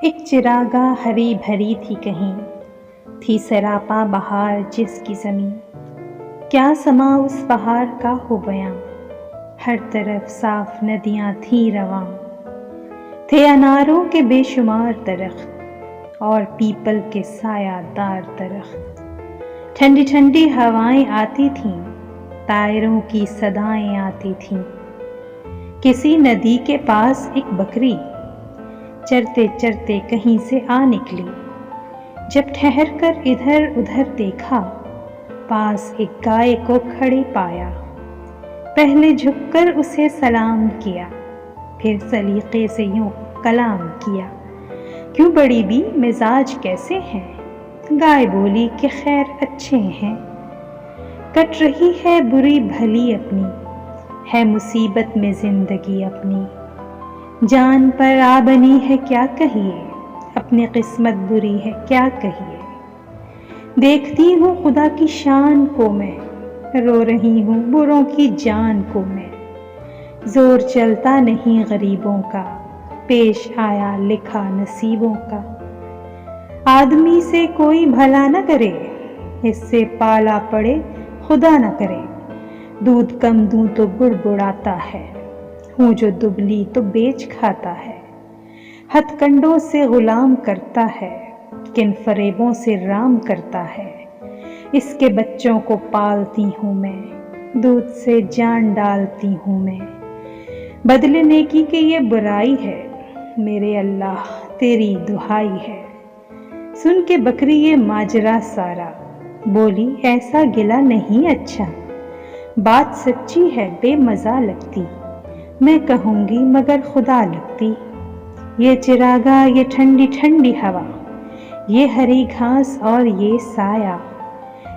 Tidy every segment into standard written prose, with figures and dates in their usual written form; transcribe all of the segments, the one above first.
ایک چراگاہ ہری بھری تھی کہیں، تھی سراپا بہار جس کی زمین، کیا سما اس بہار کا ہو بیاں، ہر طرف صاف ندیاں تھیں رواں، تھے اناروں کے بے شمار درخت اور پیپل کے سایہ دار درخت، ٹھنڈی ٹھنڈی ہوائیں آتی تھیں، طائروں کی صدائیں آتی تھیں، کسی ندی کے پاس ایک بکری چرتے چرتے کہیں سے آ نکلی، جب ٹھہر کر ادھر ادھر دیکھا، پاس ایک گائے کو کھڑی پایا، پہلے جھک کر اسے سلام کیا، پھر سلیقے سے یوں کلام کیا، کیوں بڑی بھی مزاج کیسے ہیں؟ گائے بولی کہ خیر اچھے ہیں، کٹ رہی ہے بری بھلی اپنی، ہے مصیبت میں زندگی اپنی، جان پر آ بنی ہے کیا کہیے، اپنی قسمت بری ہے کیا کہیے، دیکھتی ہوں خدا کی شان کو میں، رو رہی ہوں بروں کی جان کو میں، زور چلتا نہیں غریبوں کا، پیش آیا لکھا نصیبوں کا، آدمی سے کوئی بھلا نہ کرے، اس سے پالا پڑے خدا نہ کرے، دودھ کم دوں تو بڑ بڑاتا ہے، ہوں جو دبلی تو بیچ کھاتا ہے، ہتھ کنڈوں سے غلام کرتا ہے، کن فریبوں سے رام کرتا ہے، اس کے بچوں کو پالتی ہوں میں، دودھ سے جان ڈالتی ہوں میں، بدلے نیکی کہ یہ برائی ہے، میرے اللہ تیری دہائی ہے، سن کے بکری یہ ماجرا سارا، بولی ایسا گلہ نہیں اچھا، بات سچی ہے بے مزہ لگتی، میں کہوں گی مگر خدا لگتی، یہ چراگاہ یہ ٹھنڈی ٹھنڈی ہوا، یہ ہری گھاس اور یہ سایہ،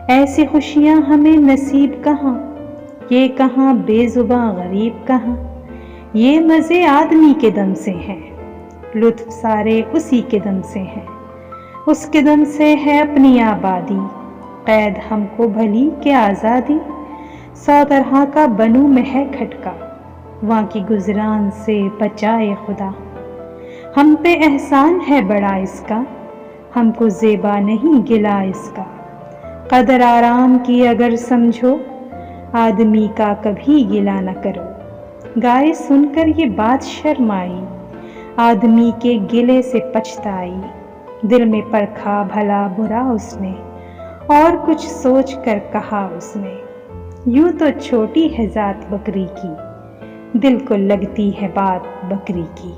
ایسی خوشیاں ہمیں نصیب کہاں، یہ کہاں بے زباں غریب کہاں، یہ مزے آدمی کے دم سے ہیں، لطف سارے اسی کے دم سے ہیں، اس کے دم سے ہے اپنی آبادی، قید ہم کو بھلی کہ آزادی، 100 طرح کا بنوں میں ہے کھٹکا، وہاں کی گزران سے بچائے خدا، ہم پہ احسان ہے بڑا اس کا، ہم کو زیبا نہیں گلا اس کا، قدر آرام کی اگر سمجھو، آدمی کا کبھی گلا نہ کرو، گائے سن کر یہ بات شرمائی، آدمی کے گلے سے پچھتائی، دل میں پرکھا بھلا برا اس نے، اور کچھ سوچ کر کہا اس نے، یوں تو چھوٹی ہے ذات بکری کی، دل کو لگتی ہے بات بکری کی۔